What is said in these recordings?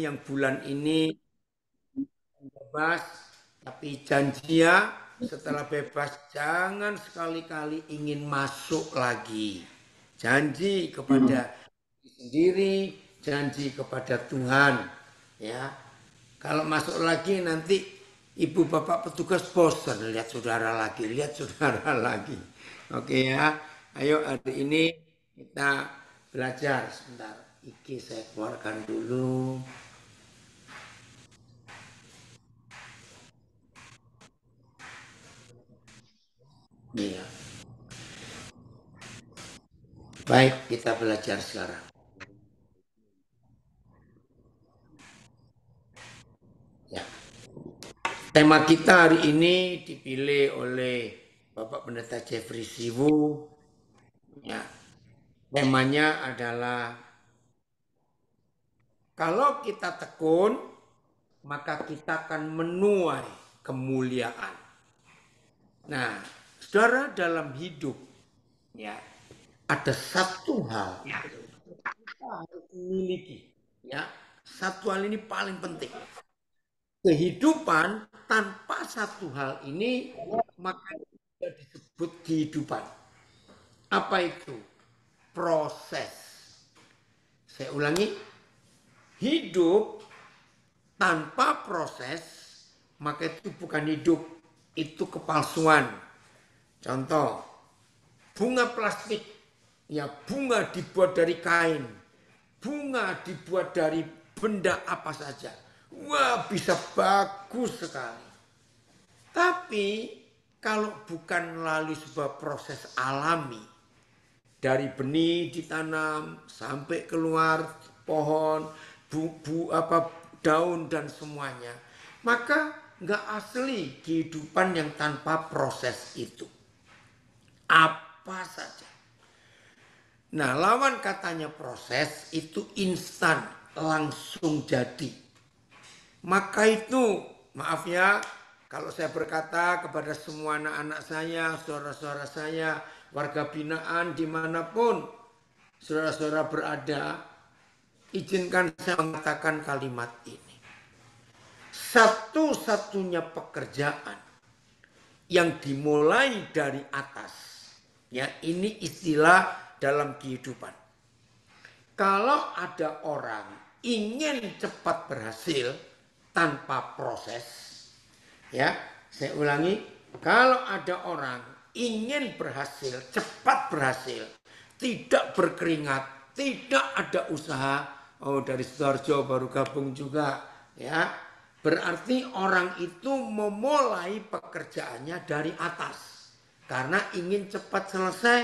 yang bulan ini bebas, tapi janji ya setelah bebas jangan sekali-kali ingin masuk lagi. Janji kepada diri sendiri, janji kepada Tuhan. Ya, kalau masuk lagi nanti ibu bapak petugas bosan lihat saudara lagi, lihat saudara lagi. Oke ya, ayo hari ini kita belajar sebentar. Iki saya keluarkan dulu. Iya. Baik, kita belajar sekarang. Ya. Tema kita hari ini dipilih oleh Bapak Pendeta Jeffrey Siwu. Ya. Temanya adalah kalau kita tekun, maka kita akan menuai kemuliaan. Nah, saudara dalam hidup, ya, ada satu hal yang kita harus miliki. Ya, satu hal ini paling penting. Kehidupan tanpa satu hal ini maka tidak disebut kehidupan. Apa itu? Proses. Saya ulangi, hidup tanpa proses maka itu bukan hidup, itu kepalsuan. Contoh, bunga plastik, ya bunga dibuat dari kain, bunga dibuat dari benda apa saja. Wah, bisa bagus sekali. Tapi kalau bukan melalui sebuah proses alami, dari benih ditanam sampai keluar pohon, daun dan semuanya, maka nggak asli kehidupan yang tanpa proses itu. Apa saja. Nah, lawan katanya proses itu instan, langsung jadi. Maka itu, maaf ya, kalau saya berkata kepada semua anak-anak saya, saudara-saudara saya, warga binaan dimanapun saudara-saudara berada, izinkan saya mengatakan kalimat ini. Satu-satunya pekerjaan yang dimulai dari atas, ya ini istilah dalam kehidupan. Kalau ada orang ingin cepat berhasil tanpa proses, ya saya ulangi, kalau ada orang ingin berhasil, cepat berhasil, tidak berkeringat, tidak ada usaha, oh dari Sidoarjo baru gabung juga, ya berarti orang itu memulai pekerjaannya dari atas karena ingin cepat selesai,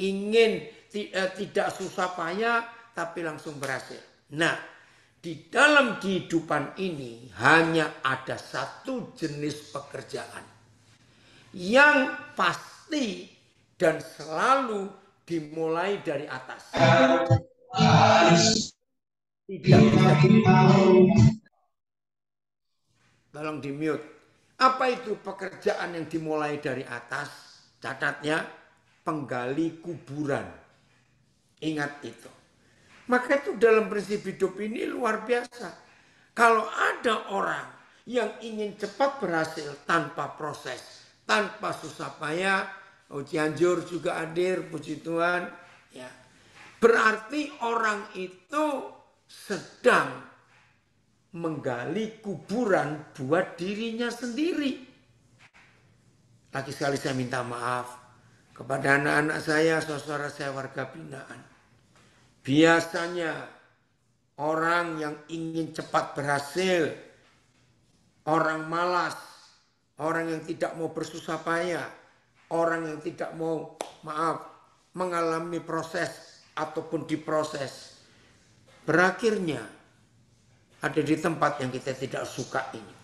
ingin tidak susah payah tapi langsung berhasil. Nah, di dalam kehidupan ini hanya ada satu jenis pekerjaan yang pasti dan selalu dimulai dari atas. Tidak bisa. Tolong di mute. Apa itu pekerjaan yang dimulai dari atas? Catatnya, penggali kuburan. Ingat itu. Maka itu dalam prinsip hidup ini luar biasa. Kalau ada orang yang ingin cepat berhasil tanpa proses, tanpa susah payah, Cianjur juga hadir, puji Tuhan. Ya. Berarti orang itu sedang menggali kuburan buat dirinya sendiri. Lagi sekali saya minta maaf kepada anak-anak saya, saudara saya warga binaan. Biasanya orang yang ingin cepat berhasil, orang malas, orang yang tidak mau bersusah payah, orang yang tidak mau, mengalami proses ataupun diproses, berakhirnya ada di tempat yang kita tidak suka ini.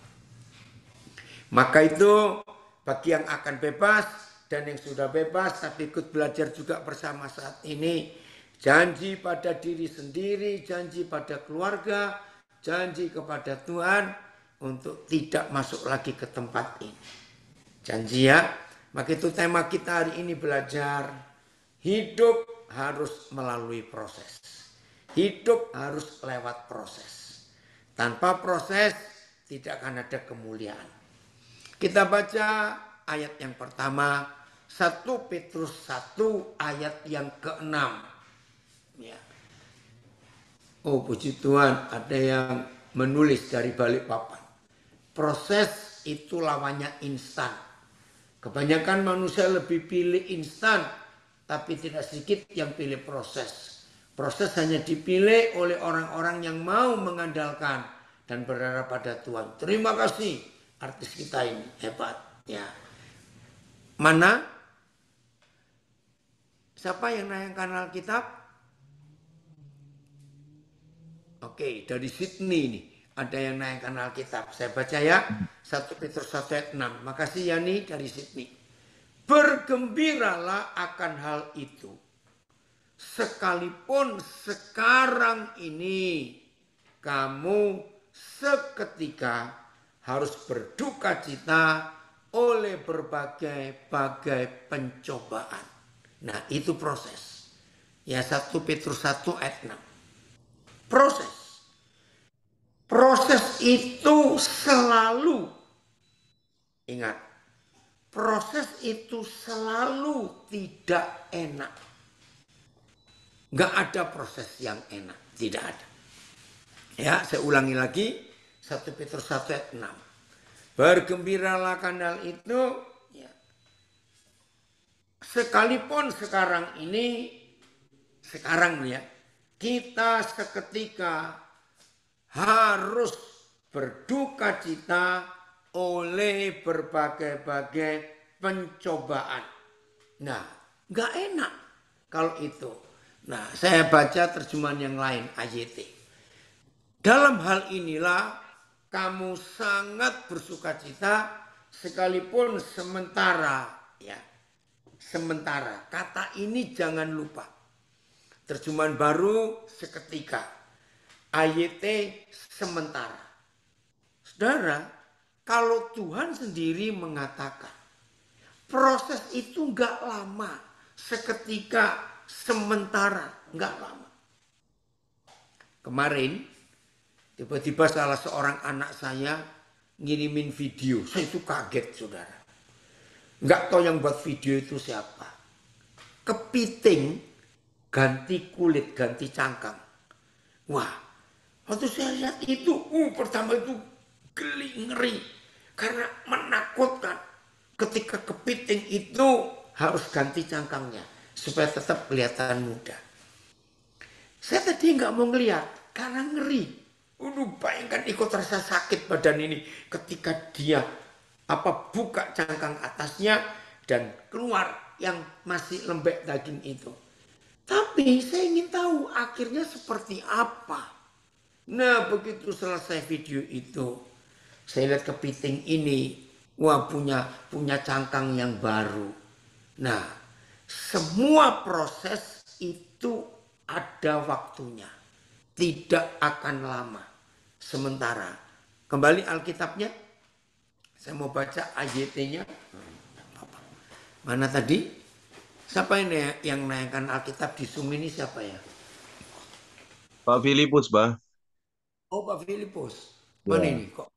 Maka itu bagi yang akan bebas dan yang sudah bebas tapi ikut belajar juga bersama saat ini, janji pada diri sendiri, janji pada keluarga, janji kepada Tuhan untuk tidak masuk lagi ke tempat ini. Janji ya. Maka itu tema kita hari ini belajar hidup harus melalui proses. Hidup harus lewat proses. Tanpa proses tidak akan ada kemuliaan. Kita baca ayat yang pertama, 1 Petrus 1 ayat yang ke-6. Ya. Oh puji Tuhan, ada yang menulis dari Balikpapan. Proses itu lawannya instan. Kebanyakan manusia lebih pilih instan, tapi tidak sedikit yang pilih proses. Proses hanya dipilih oleh orang-orang yang mau mengandalkan dan berharap pada Tuhan. Terima kasih artis kita ini, hebat. Ya. Mana? Siapa yang nayangkan Alkitab? Oke, dari Sydney nih. Ada yang nayangkan Alkitab. Saya baca ya. 1 Petrus 1 ayat 6. Makasih Yani dari Sydney. Bergembiralah akan hal itu. Sekalipun sekarang ini kamu seketika harus berduka cita oleh berbagai pencobaan. Nah itu proses. Ya 1 Petrus 1 ayat 6. Proses. Proses itu selalu, ingat, proses itu selalu tidak enak. Gak ada proses yang enak, tidak ada. Ya, saya ulangi lagi, 1 Petrus 1 ayat 6. Bergembiralah akan hal itu, ya. Sekalipun sekarang ini, sekarang ya, kita seketika harus berduka cita oleh berbagai pencobaan. Nah, gak enak kalau itu. Nah, saya baca terjemahan yang lain, AYT. Dalam hal inilah kamu sangat bersuka cita sekalipun sementara. Ya, sementara. Kata ini jangan lupa. Terjemahan baru seketika. AYT sementara. Saudara, kalau Tuhan sendiri mengatakan proses itu enggak lama, seketika, sementara, enggak lama. Kemarin tiba-tiba salah seorang anak saya ngirimin video, saya itu kaget saudara. Enggak tahu yang buat video itu siapa. Kepiting ganti kulit, ganti cangkang. Wah, waktu saya lihat itu, pertama itu geli, ngeri. Karena menakutkan ketika kepiting itu harus ganti cangkangnya. Supaya tetap kelihatan muda. Saya tadi nggak mau ngeliat karena ngeri. Bayangkan ikut rasa sakit badan ini ketika dia buka cangkang atasnya dan keluar yang masih lembek daging itu. Tapi saya ingin tahu akhirnya seperti apa. Nah begitu selesai video itu, saya lihat kepiting ini, wah punya cangkang yang baru. Nah semua proses itu ada waktunya, tidak akan lama. Sementara, kembali Alkitabnya, saya mau baca AYT-nya. Mana tadi? Siapa ini yang naikkan Alkitab di Zoom ini siapa ya? Pak Filipus, Bah. Oh, Pak Filipus. Ya, Mana ini kok?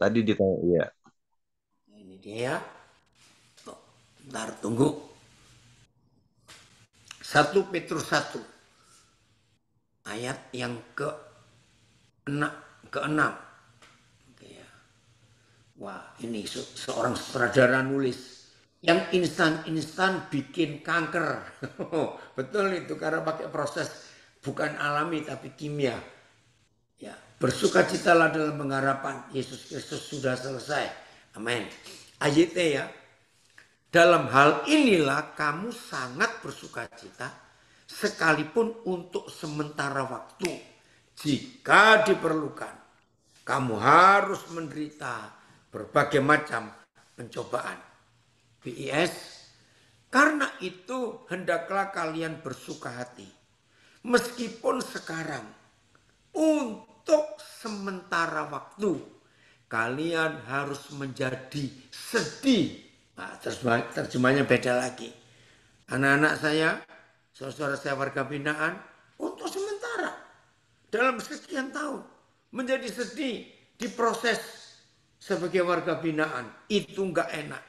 tadi ditanya, iya. Ini dia. Oh, bentar, tunggu. 1 Petrus 1. Ayat yang ke-6. Wah, ini seorang sutradara nulis. Yang instan-instan bikin kanker. Betul itu, karena pakai proses bukan alami tapi kimia. Ya, bersukacitalah dalam pengharapan Yesus Kristus sudah selesai. Amin. AYT ya. Dalam hal inilah kamu sangat bersukacita sekalipun untuk sementara waktu. Jika diperlukan, kamu harus menderita berbagai macam pencobaan. BIS, karena itu hendaklah kalian bersuka hati. Meskipun sekarang untuk sementara waktu kalian harus menjadi sedih. Nah, terjemahnya beda lagi. Anak-anak saya, saudara saya warga binaan, untuk sementara dalam sekian tahun menjadi sedih, diproses sebagai warga binaan. Itu nggak enak.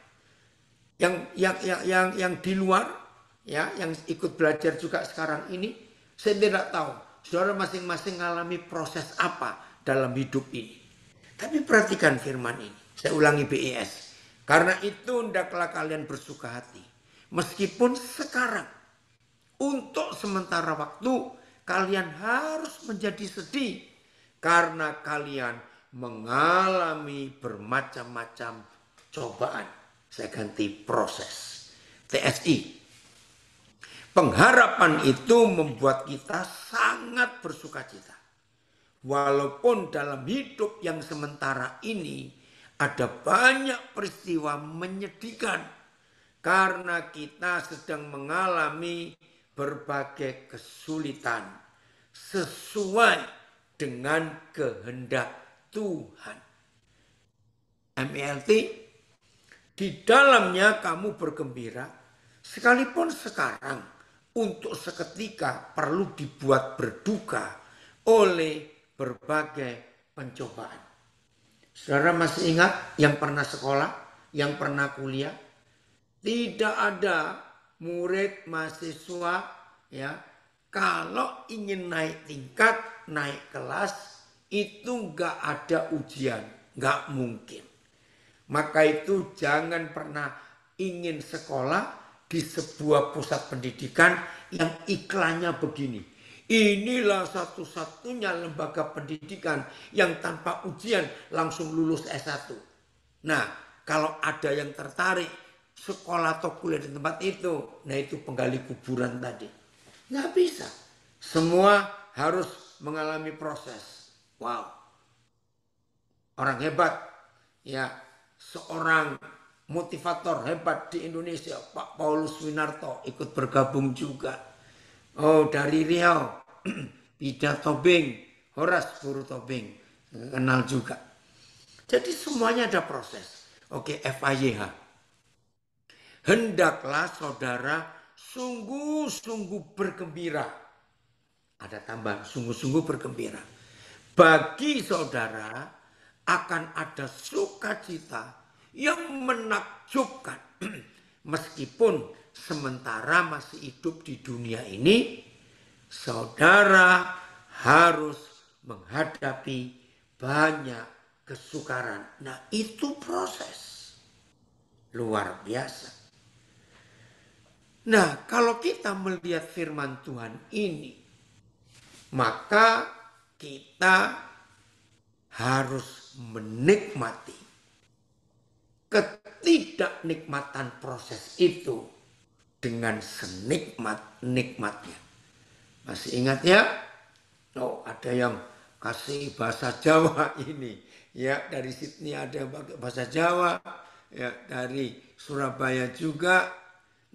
Yang di luar, ya, yang ikut belajar juga sekarang ini, saya tidak tahu. Saudara masing-masing mengalami proses apa dalam hidup ini. Tapi perhatikan firman ini. Saya ulangi BES. Karena itu hendaklah kalian bersuka hati. Meskipun sekarang, untuk sementara waktu, kalian harus menjadi sedih. Karena kalian mengalami bermacam-macam cobaan. Saya ganti proses. TSI. Pengharapan itu membuat kita sangat bersukacita. Walaupun dalam hidup yang sementara ini ada banyak peristiwa menyedihkan. Karena kita sedang mengalami berbagai kesulitan sesuai dengan kehendak Tuhan. MELT, di dalamnya kamu bergembira, sekalipun sekarang untuk seketika perlu dibuat berduka oleh berbagai pencobaan. Saudara masih ingat yang pernah sekolah, yang pernah kuliah? Tidak ada murid mahasiswa, ya, kalau ingin naik tingkat, naik kelas, itu nggak ada ujian, nggak mungkin. Maka itu jangan pernah ingin sekolah di sebuah pusat pendidikan yang iklannya begini. Inilah satu-satunya lembaga pendidikan yang tanpa ujian langsung lulus S1. Nah, kalau ada yang tertarik sekolah atau kuliah di tempat itu, nah itu penggali kuburan tadi. Nggak bisa. Semua harus mengalami proses. Wow. Orang hebat, ya, seorang motivator hebat di Indonesia, Pak Paulus Winarto, ikut bergabung juga. Oh, dari Riau, Pida Tobing, Horas Guru Tobing, kenal juga. Jadi semuanya ada proses. Oke, FIYH. Hendaklah saudara sungguh-sungguh bergembira. Ada tambahan, sungguh-sungguh bergembira. Bagi saudara akan ada sukacita yang menakjubkan. Meskipun sementara masih hidup di dunia ini, saudara harus menghadapi banyak kesukaran. Nah, itu proses luar biasa. Nah, kalau kita melihat firman Tuhan ini, maka kita harus menikmati ketidaknikmatan proses itu dengan senikmat-nikmatnya. Masih ingat ya? Oh, ada yang kasih bahasa Jawa ini. Ya, dari Sydney ada yang pakai bahasa Jawa. Ya, dari Surabaya juga.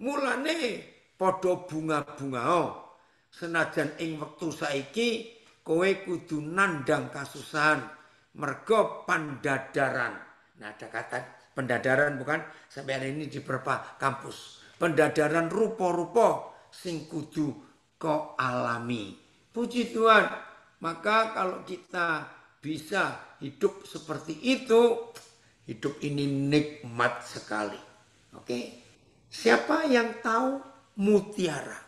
Mulane podo bunga-bunga. Oh, senajan ing wektu saiki kowe kudu nandang kasusahan mergo pandadaran. Nah, ada kata pendadaran bukan? Sampai hari ini di beberapa kampus. Pendadaran rupa-rupa sing kudu kau alami. Puji Tuhan. Maka kalau kita bisa hidup seperti itu, hidup ini nikmat sekali. Oke. Siapa yang tahu mutiara?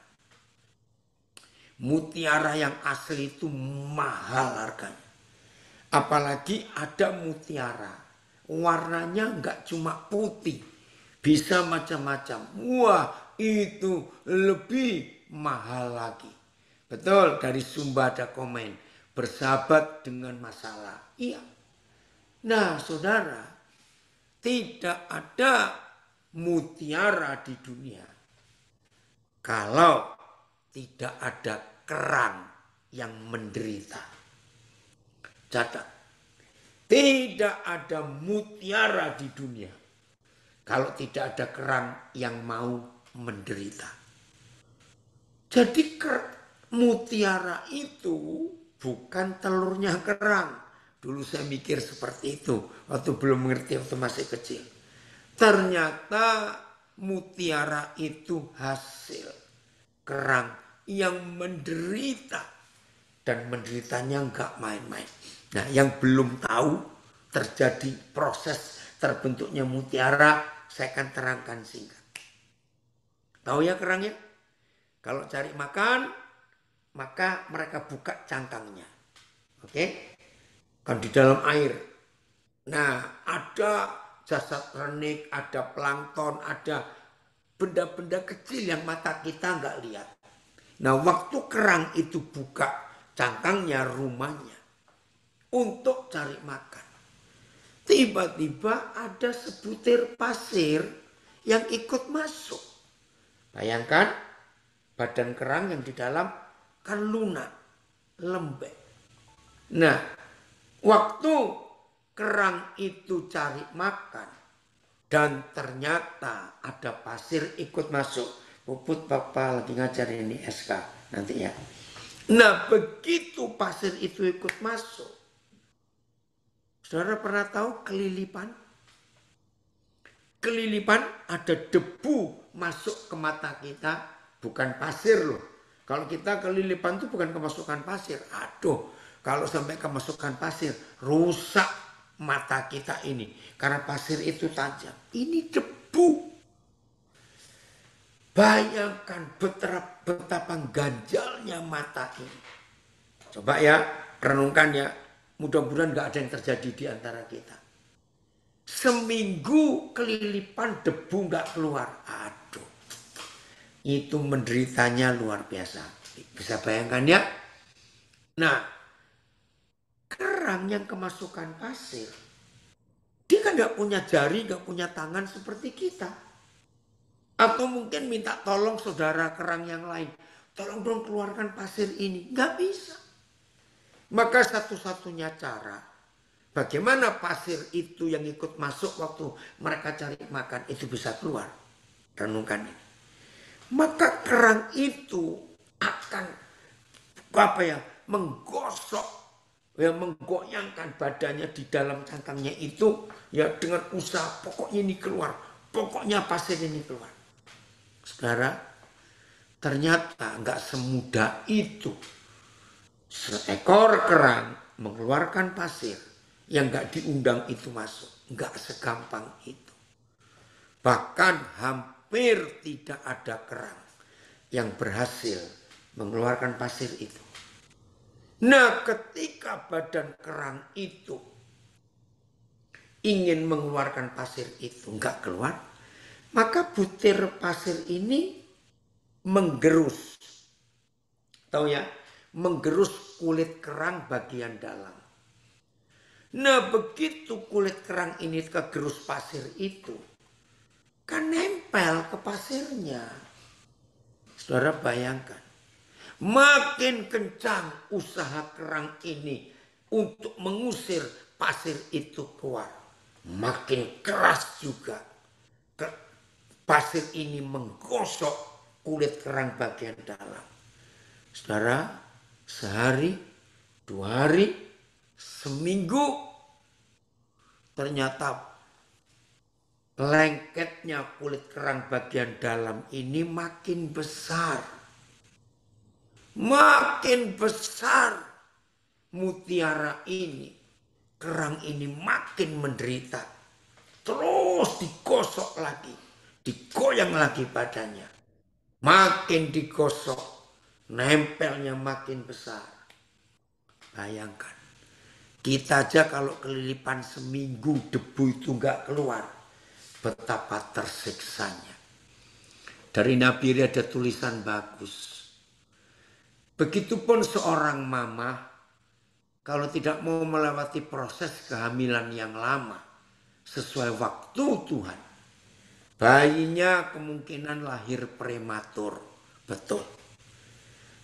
Mutiara yang asli itu mahal harganya. Apalagi ada mutiara. Warnanya nggak cuma putih. Bisa macam-macam. Wah, itu lebih mahal lagi. Betul, dari Sumba ada komen. Bersahabat dengan masalah. Iya. Nah, saudara, tidak ada mutiara di dunia kalau tidak ada kerang yang menderita. Catat, tidak ada mutiara di dunia kalau tidak ada kerang yang mau menderita. Jadi mutiara itu bukan telurnya kerang. Dulu saya mikir seperti itu waktu belum mengerti, waktu masih kecil. Ternyata mutiara itu hasil kerang yang menderita. Dan menderitanya nggak main-main. Nah, yang belum tahu terjadi proses terbentuknya mutiara, saya akan terangkan singkat. Tahu ya kerangnya? Kalau cari makan, maka mereka buka cangkangnya. Oke? Kan di dalam air. Nah, ada jasad renik, ada plankton, ada benda-benda kecil yang mata kita nggak lihat. Nah, waktu kerang itu buka cangkangnya, rumahnya, untuk cari makan, tiba-tiba ada sebutir pasir yang ikut masuk. Bayangkan, badan kerang yang di dalam kan lunak, lembek. Nah, waktu kerang itu cari makan dan ternyata ada pasir ikut masuk. Puput Papa lagi ngajar ini SK nanti ya. Nah, begitu pasir itu ikut masuk, saudara pernah tahu kelilipan? Kelilipan ada debu masuk ke mata kita, bukan pasir loh. Kalau kita kelilipan itu bukan kemasukan pasir. Aduh, kalau sampai kemasukan pasir, rusak mata kita ini. Karena pasir itu tajam. Ini debu. Bayangkan betapa ganjalnya mata ini. Coba ya, renungkan ya. Mudah-mudahan gak ada yang terjadi di antara kita. Seminggu kelilipan debu gak keluar. Aduh, itu menderitanya luar biasa. Bisa bayangkan ya. Nah, kerang yang kemasukan pasir, dia kan gak punya jari, gak punya tangan seperti kita. Atau mungkin minta tolong saudara kerang yang lain. Tolong dong keluarkan pasir ini. Gak bisa. Maka satu-satunya cara, bagaimana pasir itu yang ikut masuk waktu mereka cari makan itu bisa keluar. Renungkan ini. Maka kerang itu akan menggosok, menggoyangkan badannya di dalam cangkangnya itu ya dengan usaha pokoknya ini keluar, pokoknya pasir ini keluar. Saudara, ternyata nggak semudah itu seekor kerang mengeluarkan pasir yang nggak diundang itu masuk, nggak segampang itu. Bahkan hampir tidak ada kerang yang berhasil mengeluarkan pasir itu. Nah, ketika badan kerang itu ingin mengeluarkan pasir itu nggak keluar, maka butir pasir ini menggerus. Tahu ya? Menggerus kulit kerang bagian dalam. Nah, begitu kulit kerang ini kegerus pasir itu, kan nempel ke pasirnya. Saudara bayangkan, makin kencang usaha kerang ini untuk mengusir pasir itu keluar, makin keras juga pasir ini menggosok kulit kerang bagian dalam. Saudara, sehari, 2 hari, seminggu, ternyata lengketnya kulit kerang bagian dalam ini makin besar. Makin besar mutiara ini, kerang ini makin menderita. Terus digosok lagi, digoyang lagi badannya. Makin digosok, nempelnya makin besar. Bayangkan, kita aja kalau kelilipan seminggu debu itu nggak keluar, betapa tersiksanya. Dari Nabi ada tulisan bagus. Begitupun seorang mama, kalau tidak mau melewati proses kehamilan yang lama, sesuai waktu Tuhan, bayinya kemungkinan lahir prematur. Betul.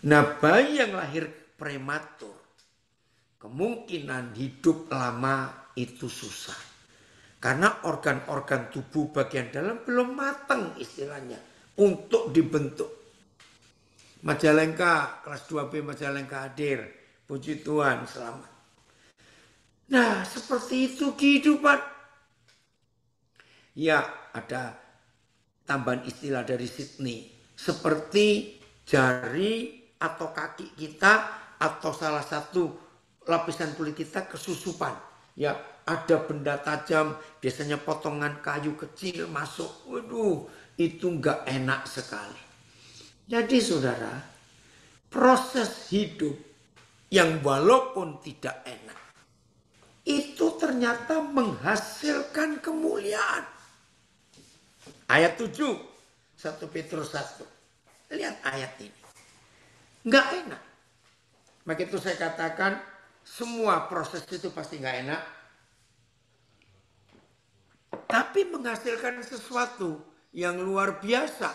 Nah, bayi yang lahir prematur, kemungkinan hidup lama itu susah. Karena organ-organ tubuh bagian dalam belum matang istilahnya untuk dibentuk. Majalengka, kelas 2B Majalengka hadir. Puji Tuhan, selamat. Nah, seperti itu kehidupan. Ya, ada tambahan istilah dari Sydney. Seperti jari atau kaki kita atau salah satu lapisan kulit kita kesusupan. Ya, ada benda tajam, biasanya potongan kayu kecil masuk. Waduh, itu nggak enak sekali. Jadi saudara, proses hidup yang walaupun tidak enak, itu ternyata menghasilkan kemuliaan. Ayat 7, 1 Petrus 1. Lihat ayat ini. Nggak enak. Maka itu saya katakan, semua proses itu pasti nggak enak. Tapi menghasilkan sesuatu yang luar biasa.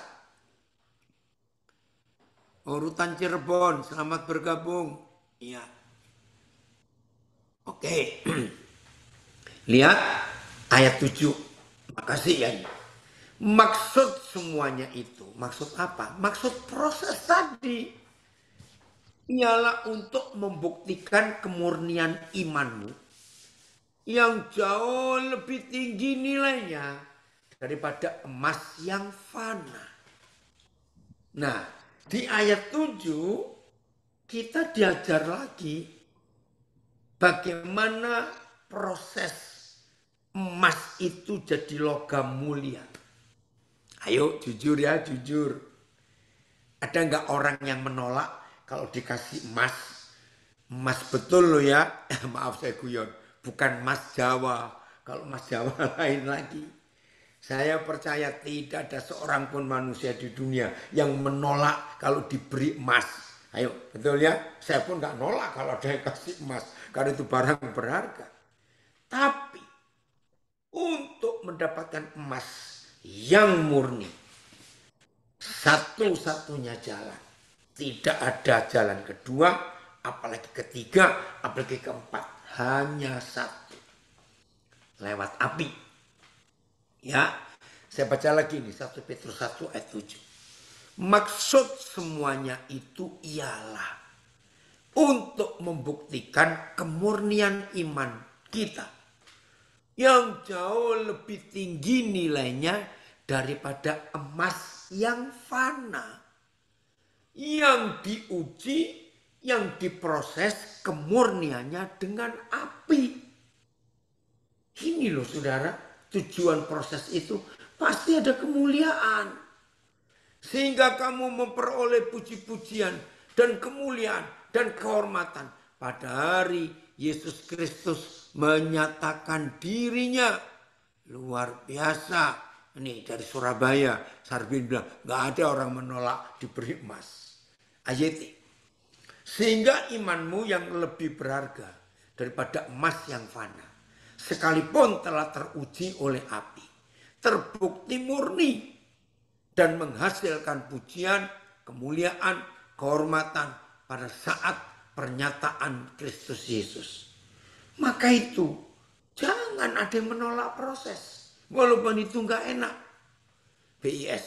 Urutan Cirebon, selamat bergabung. Iya. Oke. Lihat ayat 7. Makasih ya. Maksud semuanya itu. Maksud apa? Maksud proses tadi. Ialah untuk membuktikan kemurnian imanmu yang jauh lebih tinggi nilainya daripada emas yang fana. Nah, di ayat 7 kita diajar lagi bagaimana proses emas itu jadi logam mulia. Ayo jujur ya, jujur. Ada nggak orang yang menolak kalau dikasih emas? Emas betul loh ya. Maaf saya guyon. Bukan emas Jawa. Kalau emas Jawa lain lagi. Saya percaya tidak ada seorang pun manusia di dunia yang menolak kalau diberi emas. Ayo, betul ya? Saya pun nggak nolak kalau ada yang kasih emas. Karena itu barang berharga. Tapi untuk mendapatkan emas yang murni, satu-satunya jalan. Tidak ada jalan kedua, apalagi ketiga, apalagi keempat. Hanya satu. Lewat api. Ya, saya baca lagi nih 1 Petrus 1 ayat 7. Maksud semuanya itu ialah untuk membuktikan kemurnian iman kita yang jauh lebih tinggi nilainya daripada emas yang fana, yang diuji, yang diproses kemurniannya dengan api. Ini loh saudara, tujuan proses itu pasti ada kemuliaan. Sehingga kamu memperoleh puji-pujian dan kemuliaan dan kehormatan pada hari Yesus Kristus menyatakan dirinya. Luar biasa. Ini dari Surabaya, Sarbin bilang, gak ada orang menolak diberi emas. Ayati. Sehingga imanmu yang lebih berharga daripada emas yang fana, sekalipun telah teruji oleh api, terbukti murni dan menghasilkan pujian, kemuliaan, kehormatan pada saat pernyataan Kristus Yesus. Maka itu jangan ada yang menolak proses. Walaupun itu nggak enak. BIS.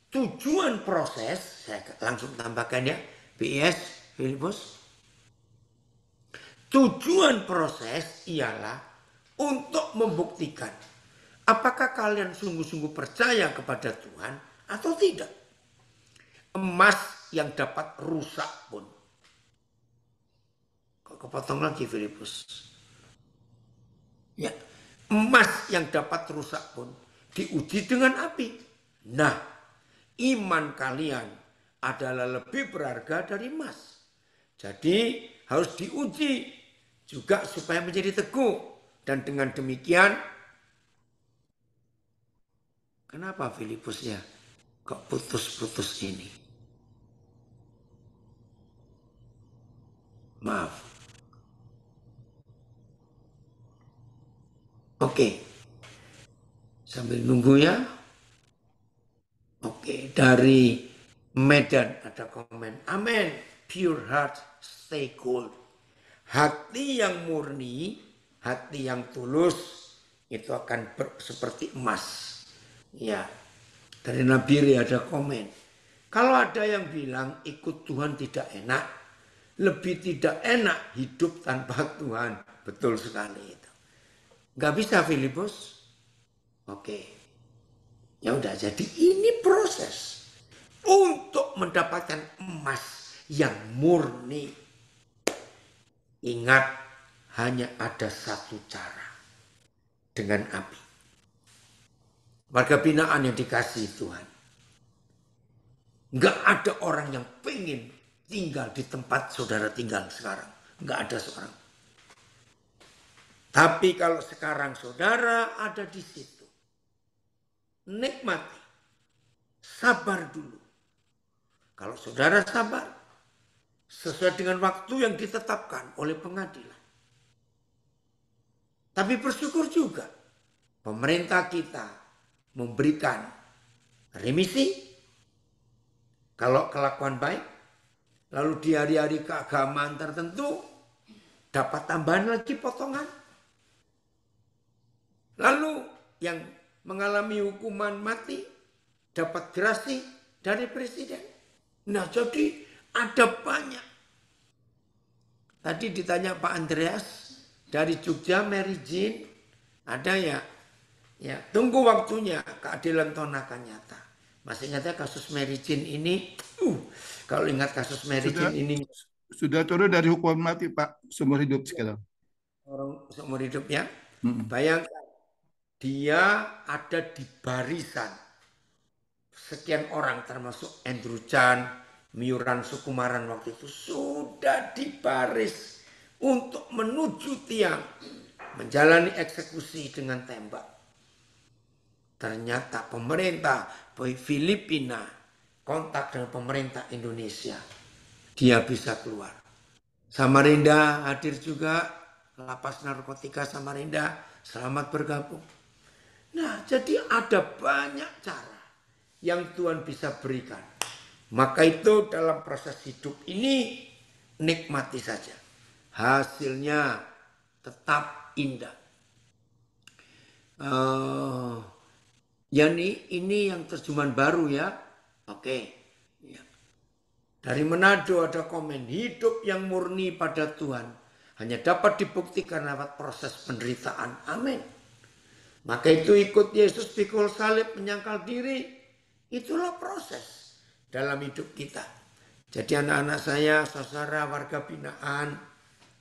Tujuan proses, saya langsung tambahkan ya. BIS, Filipus. Tujuan proses ialah untuk membuktikan apakah kalian sungguh-sungguh percaya kepada Tuhan atau tidak. Emas yang dapat rusak pun. Kok kepotong lagi Filipus? Ya, emas yang dapat rusak pun diuji dengan api. Nah, iman kalian adalah lebih berharga dari emas. Jadi harus diuji juga supaya menjadi teguh. Dan dengan demikian, kenapa Filipus ya kok putus-putus ini? Maaf. Oke. Sambil nunggu ya. Oke, dari Medan ada komen. Amin. Pure heart stay gold. Hati yang murni, hati yang tulus itu akan seperti emas. Ya. Dari Nabiri ada komen. Kalau ada yang bilang ikut Tuhan tidak enak, lebih tidak enak hidup tanpa Tuhan. Betul sekali itu. Gak bisa Filipus. Oke. Ya udah, jadi ini proses untuk mendapatkan emas yang murni. Ingat, hanya ada satu cara, dengan api. Warga binaan yang dikasihi Tuhan. Nggak ada orang yang pengen tinggal di tempat saudara tinggal sekarang. Nggak ada seorang. Tapi kalau sekarang saudara ada di situ, nikmati, sabar dulu. Kalau saudara sabar, sesuai dengan waktu yang ditetapkan oleh pengadilan. Tapi bersyukur juga, pemerintah kita memberikan remisi kalau kelakuan baik. Lalu di hari-hari keagamaan tertentu dapat tambahan lagi potongan. Lalu yang mengalami hukuman mati dapat gerasi dari presiden. Nah, jadi ada banyak. Tadi ditanya Pak Andreas dari Jogja, Mary Jane, ada ya? Ya, tunggu waktunya, keadilan Tuhan akan nyata. Masih ingat ya kasus Mary Jane ini? Kalau ingat kasus Mary Jane ini, sudah turun dari hukuman mati, Pak, seumur hidup sekarang. orang seumur hidup ya. Mm-mm. Bayangkan, dia ada di barisan sekian orang termasuk Andrew Chan, Miuran Sukumaran waktu itu sudah dibaris untuk menuju tiang menjalani eksekusi dengan tembak. Ternyata pemerintah Filipina kontak dengan pemerintah Indonesia, dia bisa keluar. Samarinda hadir juga, lapas narkotika Samarinda, selamat bergabung. Nah, jadi ada banyak cara yang Tuhan bisa berikan. Maka itu dalam proses hidup ini nikmati saja. Hasilnya tetap indah. Ya ini yang terjemahan baru ya. Oke. Ya. Dari Manado ada komen, hidup yang murni pada Tuhan hanya dapat dibuktikan lewat proses penderitaan. Amin. Maka itu ikut Yesus pikul salib, menyangkal diri. Itulah proses dalam hidup kita. Jadi anak-anak saya, saudara, warga binaan,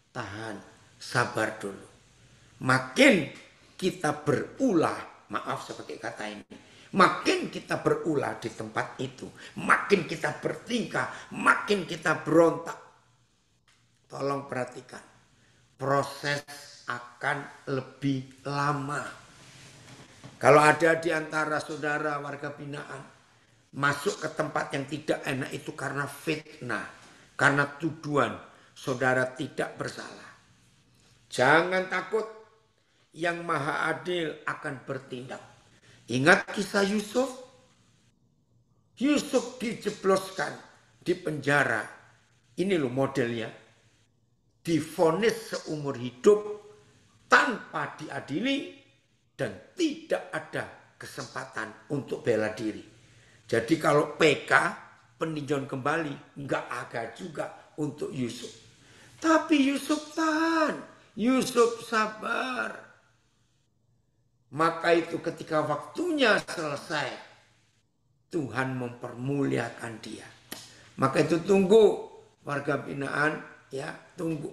tahan, sabar dulu. Makin kita berulah, maaf saya pakai kata ini, makin kita berulah di tempat itu, makin kita bertingkah, makin kita berontak. Tolong perhatikan, proses akan lebih lama. Kalau ada di antara saudara warga binaan masuk ke tempat yang tidak enak itu karena fitnah, karena tuduhan, saudara tidak bersalah. Jangan takut, yang maha adil akan bertindak. Ingat kisah Yusuf? Yusuf dijebloskan di penjara. Ini loh modelnya. Divonis seumur hidup tanpa diadili dan tidak ada kesempatan untuk bela diri. Jadi kalau PK, peninjauan kembali, nggak ada juga untuk Yusuf. Tapi Yusuf tahan, Yusuf sabar. Maka itu ketika waktunya selesai, Tuhan mempermuliakan dia. Maka itu tunggu warga binaan, ya tunggu.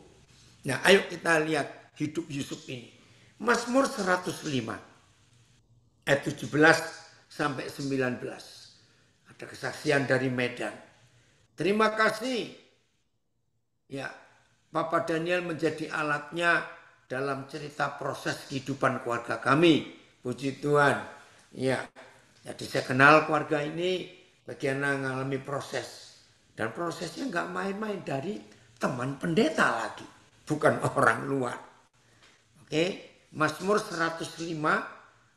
Nah ayo kita lihat hidup Yusuf ini. Mazmur 105 ayat 17 sampai 19. Ada kesaksian dari Medan. Terima kasih ya Papa Daniel menjadi alatnya dalam cerita proses kehidupan keluarga kami. Puji Tuhan. Ya. Jadi saya kenal keluarga ini bagaimana mengalami proses. Dan prosesnya nggak main-main, dari teman pendeta lagi. Bukan orang luar. Oke. Mazmur 105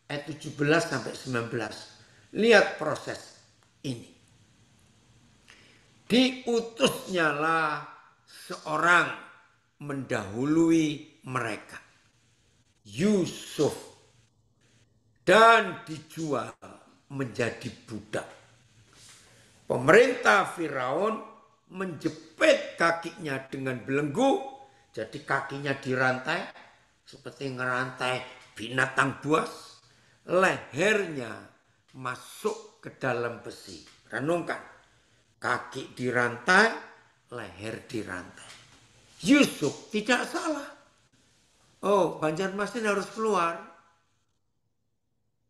ayat 17 sampai 19. Lihat proses ini. Diutusnyalah seorang mendahului mereka, Yusuf, dan dijual menjadi budak. Pemerintah Firaun menjepit kakinya dengan belenggu, jadi kakinya dirantai seperti ngerantai binatang buas, lehernya masuk ke dalam besi. Renungkan, kaki dirantai, leher dirantai. Yusuf tidak salah. Oh, Banjarmasin harus keluar.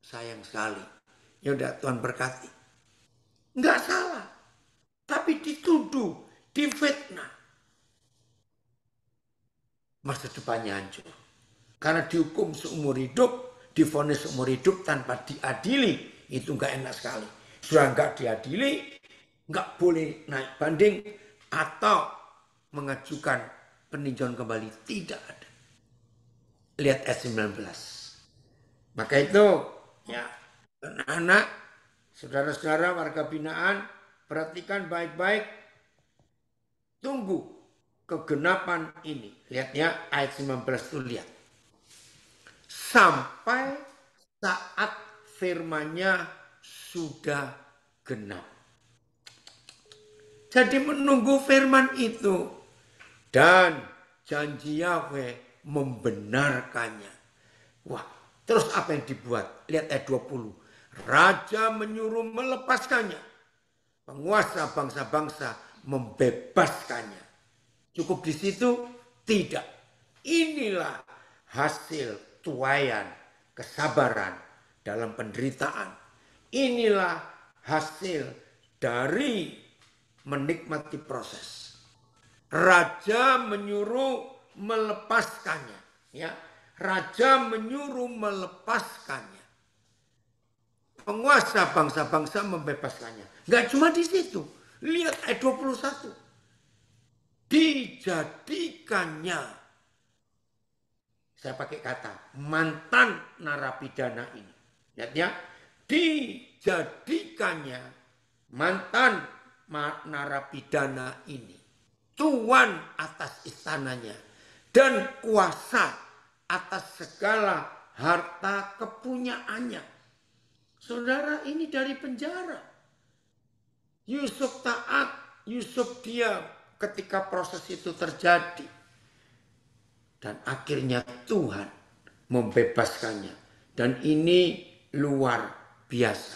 Sayang sekali. Ya udah, Tuhan berkati. Enggak salah. Tapi dituduh, difitnah. Masa depannya hancur. Karena dihukum seumur hidup, divonis seumur hidup tanpa diadili. Itu enggak enak sekali. Sudah enggak diadili, enggak boleh naik banding atau mengajukan peninjauan kembali. Tidak ada. Lihat ayat 19. Maka itu, ya, anak-anak, saudara-saudara warga binaan, perhatikan baik-baik, tunggu kegenapan ini. Lihat ya, ayat 19 itu lihat. Sampai saat firman-Nya sudah genap. Jadi menunggu firman itu. Dan janji Yahweh membenarkannya. Wah, terus apa yang dibuat? Lihat ayat 20. Raja menyuruh melepaskannya. Penguasa bangsa-bangsa membebaskannya. Cukup di situ? Tidak. Inilah hasil tuaian kesabaran dalam penderitaan. Inilah hasil dari menikmati proses. Raja menyuruh melepaskannya. Ya, raja menyuruh melepaskannya. Penguasa bangsa-bangsa membebaskannya. Enggak cuma di situ. Lihat ayat 21. Dijadikannya. Saya pakai kata mantan narapidana ini. Lihat ya. Dijadikannya mantan narapidana ini tuan atas istananya dan kuasa atas segala harta kepunyaannya. Saudara, ini dari penjara. Yusuf taat, Yusuf diam ketika proses itu terjadi. Dan akhirnya Tuhan membebaskannya. Dan ini luar biasa.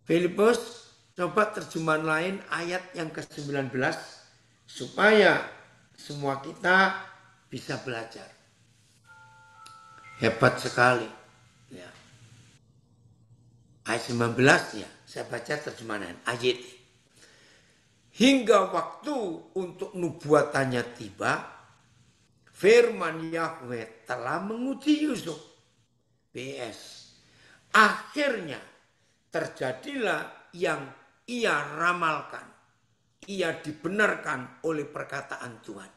Filipus, coba terjemahan lain ayat yang ke-19. Supaya semua kita bisa belajar. Hebat sekali. Ya. Ayat 19 ya, saya baca terjemahan ayat. Hingga waktu untuk nubuatannya tiba, firman Yahweh telah menguji Yusuf. PS. Akhirnya terjadilah yang ia ramalkan. Ia dibenarkan oleh perkataan Tuhan.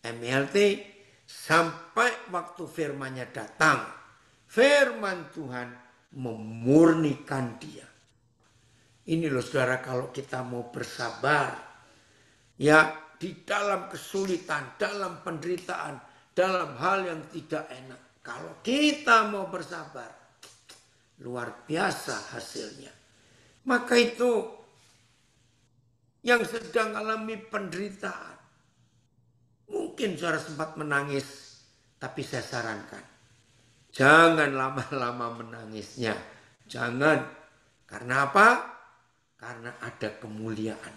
MLT, sampai waktu firman-Nya datang, firman Tuhan memurnikan dia. Ini loh saudara, kalau kita mau bersabar, ya di dalam kesulitan, dalam penderitaan, dalam hal yang tidak enak. Kalau kita mau bersabar, luar biasa hasilnya. Maka itu yang sedang alami penderitaan. Mungkin saudara sempat menangis, tapi saya sarankan. Jangan lama-lama menangisnya. Jangan. Karena apa? Karena ada kemuliaan.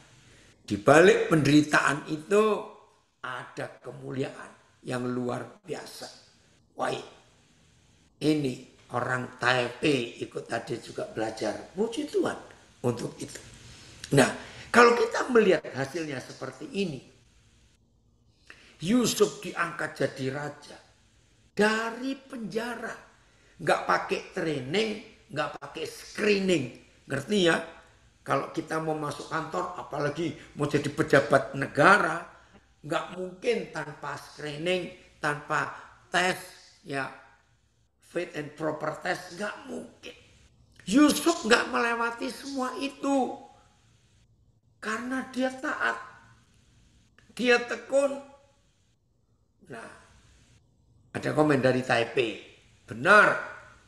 Di balik penderitaan itu ada kemuliaan yang luar biasa. Wah, ini orang Taipei ikut tadi juga belajar. Puji Tuhan untuk itu. Nah, kalau kita melihat hasilnya seperti ini. Yusuf diangkat jadi raja. Dari penjara. Nggak pakai training, nggak pakai screening. Ngerti ya? Kalau kita mau masuk kantor, apalagi mau jadi pejabat negara, nggak mungkin tanpa screening, tanpa tes, ya fit and proper test, nggak mungkin. Yusuf nggak melewati semua itu. Karena dia taat. Dia tekun. Nah, ada komen dari Taipei. Benar,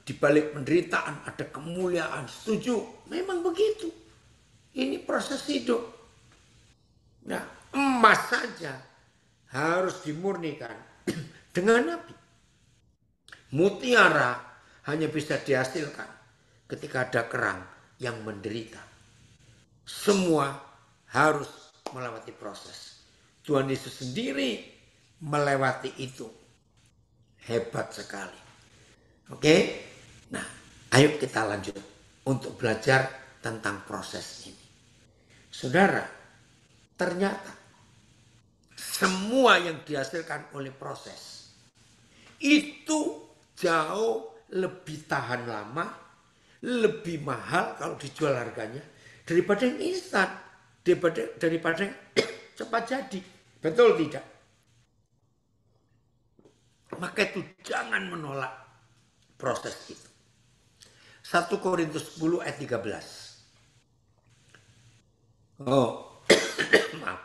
di balik penderitaan ada kemuliaan. Setuju? Memang begitu. Ini proses hidup. Nah, emas saja harus dimurnikan dengan api. Mutiara hanya bisa dihasilkan ketika ada kerang yang menderita. Semua harus melewati proses. Tuhan Yesus sendiri melewati itu. Hebat sekali. Oke? Nah, ayo kita lanjut untuk belajar tentang proses ini. Saudara, ternyata semua yang dihasilkan oleh proses itu jauh lebih tahan lama, lebih mahal kalau dijual harganya daripada yang instan, daripada yang cepat jadi. Betul tidak? Maka itu jangan menolak proses itu. 1 Korintus 10 ayat 13. Oh, maaf.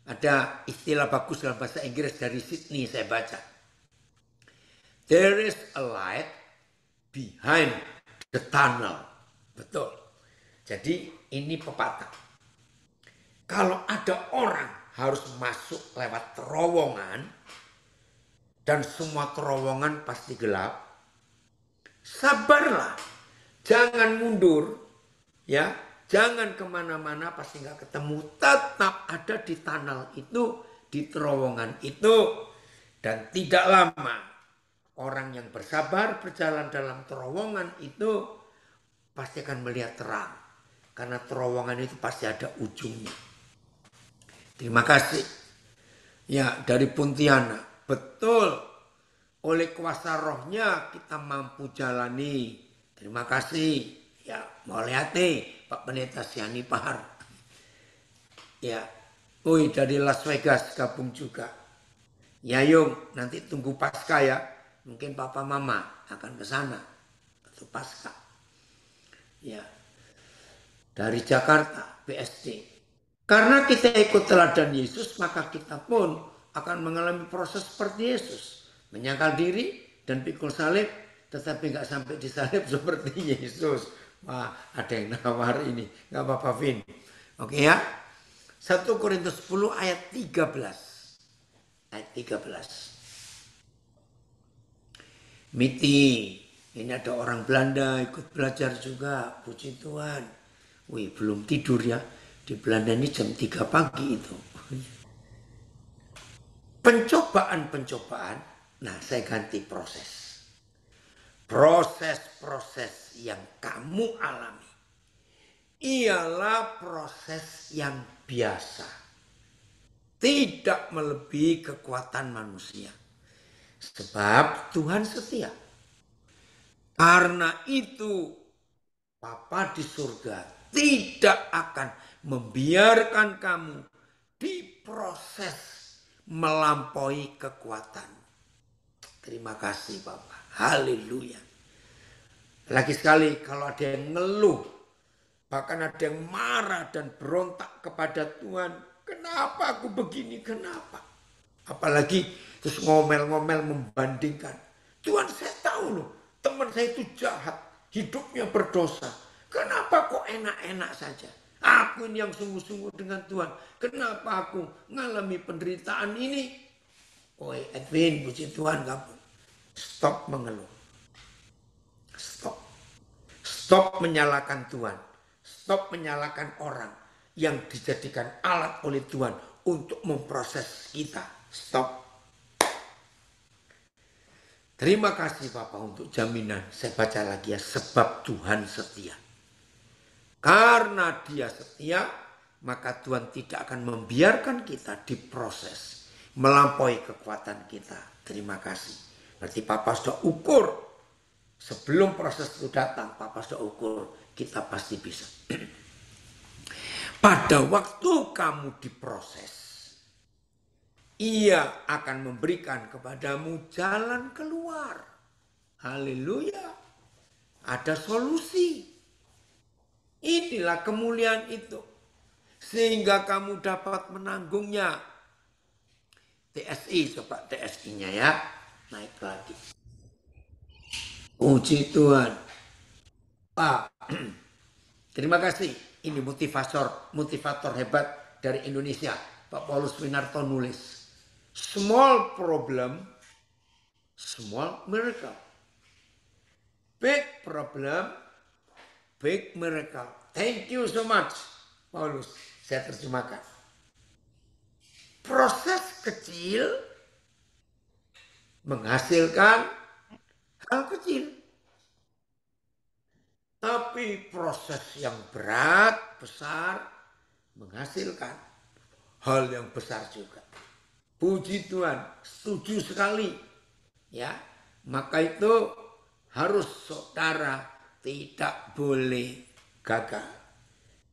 Ada istilah bagus dalam bahasa Inggris dari Sydney saya baca. There is a light behind the tunnel. Betul. Jadi ini pepatah. Kalau ada orang harus masuk lewat terowongan dan semua terowongan pasti gelap, sabarlah, jangan mundur, ya, jangan kemana-mana pasti nggak ketemu, tetap ada di tunnel itu, di terowongan itu, dan tidak lama orang yang bersabar berjalan dalam terowongan itu pasti akan melihat terang, karena terowongan itu pasti ada ujungnya. Terima kasih. Ya, dari Pontianak. Betul. Oleh kuasa rohnya kita mampu jalani. Terima kasih. Ya, mau lihat nih Pak Pendeta Siani Pahar. Ya. Dari Las Vegas gabung juga. Ya Yung, nanti tunggu Pasca ya. Mungkin Papa Mama akan ke sana. Itu Pasca. Ya. Dari Jakarta, BSD. Karena kita ikut teladan Yesus, maka kita pun akan mengalami proses seperti Yesus. Menyangkal diri dan pikul salib, tetapi nggak sampai disalib seperti Yesus. Wah, ada yang nawar ini. Nggak apa-apa, Vin. Oke ya. 1 Korintus 10 ayat 13. Ayat 13. Miti, ini ada orang Belanda ikut belajar juga. Puji Tuhan. Wih, belum tidur ya. Di Belanda ini jam 3 pagi itu. Pencobaan-pencobaan, nah saya ganti proses. Proses-proses yang kamu alami ialah proses yang biasa. Tidak melebihi kekuatan manusia. Sebab Tuhan setia. Karena itu Bapa di surga tidak akan membiarkan kamu diproses melampaui kekuatan. Terima kasih Bapak. Haleluya. Lagi sekali kalau ada yang ngeluh, bahkan ada yang marah dan berontak kepada Tuhan. Kenapa aku begini? Kenapa? Apalagi terus ngomel-ngomel membandingkan. Tuhan, saya tahu loh, teman saya itu jahat, hidupnya berdosa. Kenapa kok enak-enak saja? Aku ini yang sungguh-sungguh dengan Tuhan. Kenapa aku mengalami penderitaan ini? Oi Edwin, puji Tuhan kamu. Stop mengeluh. Stop. Stop menyalahkan Tuhan. Stop menyalahkan orang yang dijadikan alat oleh Tuhan untuk memproses kita. Stop. Terima kasih Bapak untuk jaminan. Saya baca lagi ya. Sebab Tuhan setia. Karena dia setia, maka Tuhan tidak akan membiarkan kita diproses melampaui kekuatan kita. Terima kasih. Berarti Papa sudah ukur. Sebelum proses itu datang, Papa sudah ukur. Kita pasti bisa. Pada waktu kamu diproses, Ia akan memberikan kepadamu jalan keluar. Haleluya. Ada solusi. Inilah kemuliaan itu. Sehingga kamu dapat menanggungnya. TSI, coba TSI-nya ya. Naik lagi. Puji Tuhan. Pak, terima kasih. Ini motivator hebat dari Indonesia. Pak Paulus Winarto nulis. Small problem, small miracle. Big problem, big miracle. Thank you so much, Paulus. Saya terjemahkan. proses kecil menghasilkan hal kecil. Tapi proses yang berat, besar, menghasilkan hal yang besar juga. Puji Tuhan, setuju sekali. Ya, maka itu harus saudara tidak boleh gagal.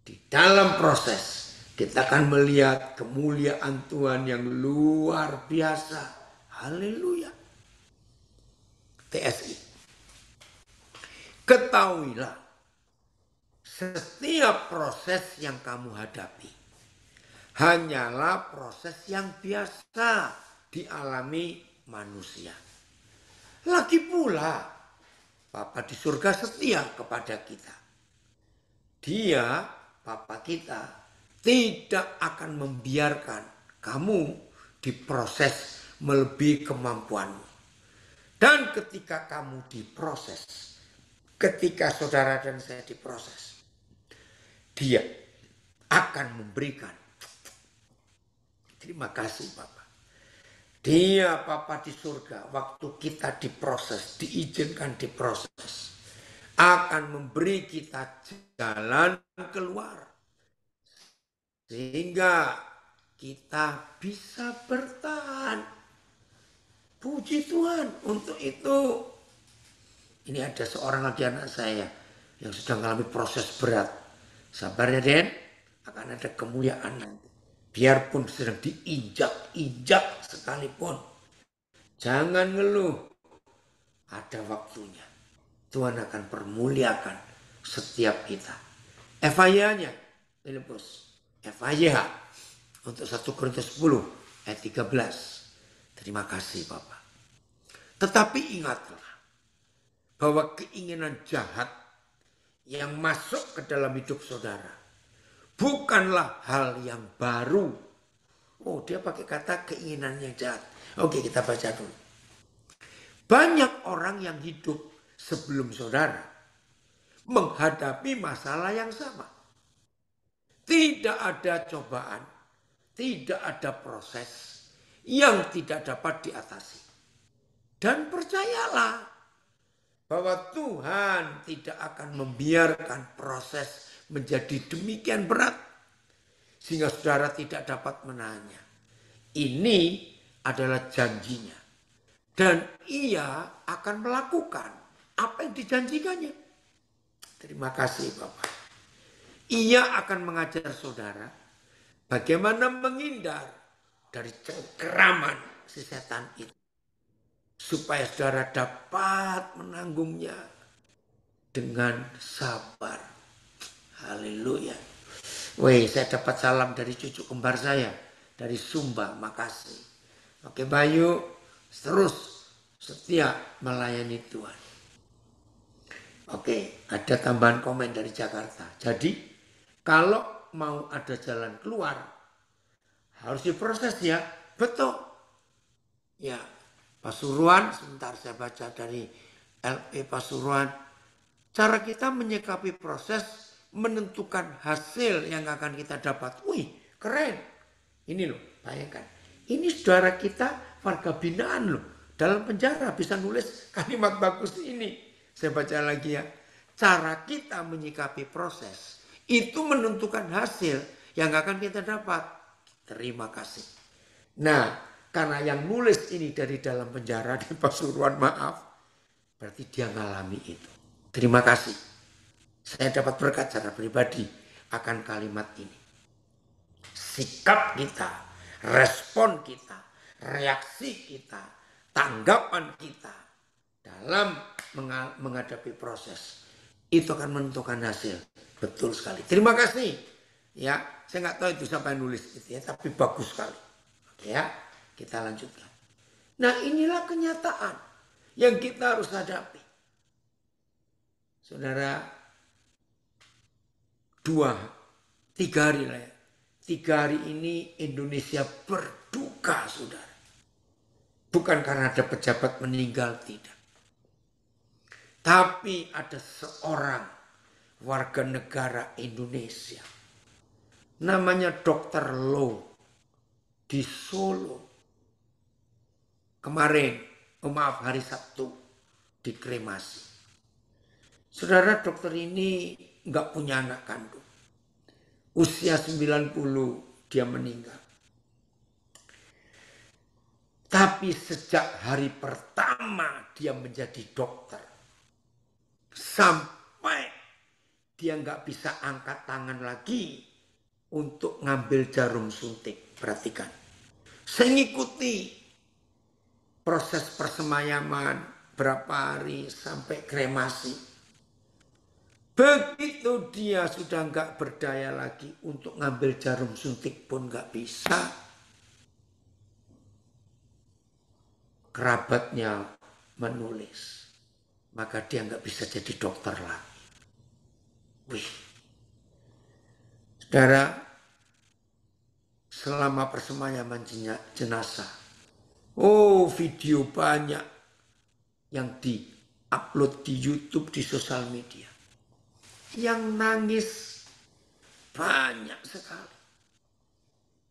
Di dalam proses kita akan melihat kemuliaan Tuhan yang luar biasa. Haleluya. TSI. Ketahuilah, setiap proses yang kamu hadapi hanyalah proses yang biasa dialami manusia. Lagi pula, Bapa di surga setia kepada kita. Dia, Bapa kita, tidak akan membiarkan kamu diproses melebihi kemampuanmu. Dan ketika kamu diproses, ketika saudara dan saya diproses, dia akan memberikan. Terima kasih Bapak. Dia Bapa di surga, waktu kita diproses, diizinkan diproses, akan memberi kita jalan keluar. Sehingga kita bisa bertahan. Puji Tuhan untuk itu. Ini ada seorang lagi anak saya yang sedang mengalami proses berat. Sabar ya Den, akan ada kemuliaan nanti. Biarpun sedang diinjak-injak sekalipun. Jangan ngeluh. Ada waktunya. Tuhan akan permuliakan setiap kita. FIA-nya, Filipus. FIA untuk 1 Korintus 10 ayat 13. Terima kasih Bapak. Tetapi ingatlah bahwa keinginan jahat yang masuk ke dalam hidup saudara bukanlah hal yang baru. Oh, dia pakai kata keinginan yang jahat. Oke, kita baca dulu. Banyak orang yang hidup sebelum saudara menghadapi masalah yang sama. Tidak ada cobaan, tidak ada proses yang tidak dapat diatasi. Dan percayalah bahwa Tuhan tidak akan membiarkan proses menjadi demikian berat sehingga saudara tidak dapat menahannya. Ini adalah janjinya. Dan ia akan melakukan apa yang dijanjikannya. Terima kasih Bapak. Ia akan mengajar saudara bagaimana menghindar dari cengkeraman si setan itu. Supaya saudara dapat menanggungnya dengan sabar. Haleluya. Wih, saya dapat salam dari cucu kembar saya. Dari Sumba, makasih. Oke Bayu, terus setia melayani Tuhan. Oke, ada tambahan komen dari Jakarta. Jadi, kalau mau ada jalan keluar, harus diproses ya. Betul. Ya, Pasuruan, sebentar saya baca dari LP Pasuruan. Cara kita menyikapi proses menentukan hasil yang akan kita dapat. Wih, keren. Ini loh, bayangkan. Ini saudara kita warga binaan loh. Dalam penjara bisa nulis kalimat bagus ini. Saya baca lagi ya. Cara kita menyikapi proses itu menentukan hasil yang akan kita dapat. Terima kasih. Nah, karena yang nulis ini dari dalam penjara di Pasuruan, maaf. Berarti dia ngalami itu. Terima kasih. Saya dapat berkat secara pribadi akan kalimat ini. Sikap kita, respon kita, reaksi kita, tanggapan kita dalam menghadapi proses. Itu akan menentukan hasil. Betul sekali. Terima kasih. Ya, saya nggak tahu itu siapa yang nulis itu ya, tapi bagus sekali. Oke ya. Kita lanjutkan. Nah, inilah kenyataan yang kita harus hadapi. Saudara, 3 hari lah ya. 3 hari ini Indonesia berduka, saudara. Bukan karena ada pejabat meninggal, tidak. Tapi ada seorang warga negara Indonesia. Namanya Dr. Lo. di Solo kemarin, hari Sabtu, dikremasi. Saudara, dokter ini nggak punya anak kandung. Usia 90 dia meninggal. Tapi sejak hari pertama dia menjadi dokter, sampai dia nggak bisa angkat tangan lagi untuk ngambil jarum suntik. Perhatikan. Saya ngikuti proses persemayaman berapa hari sampai kremasi. Begitu dia sudah nggak berdaya lagi untuk ngambil jarum suntik pun nggak bisa. Kerabatnya menulis, maka dia nggak bisa jadi dokter lagi. Wih, saudara, selama persemayaman jenazah, video banyak yang di-upload di YouTube, di sosial media, yang nangis banyak sekali.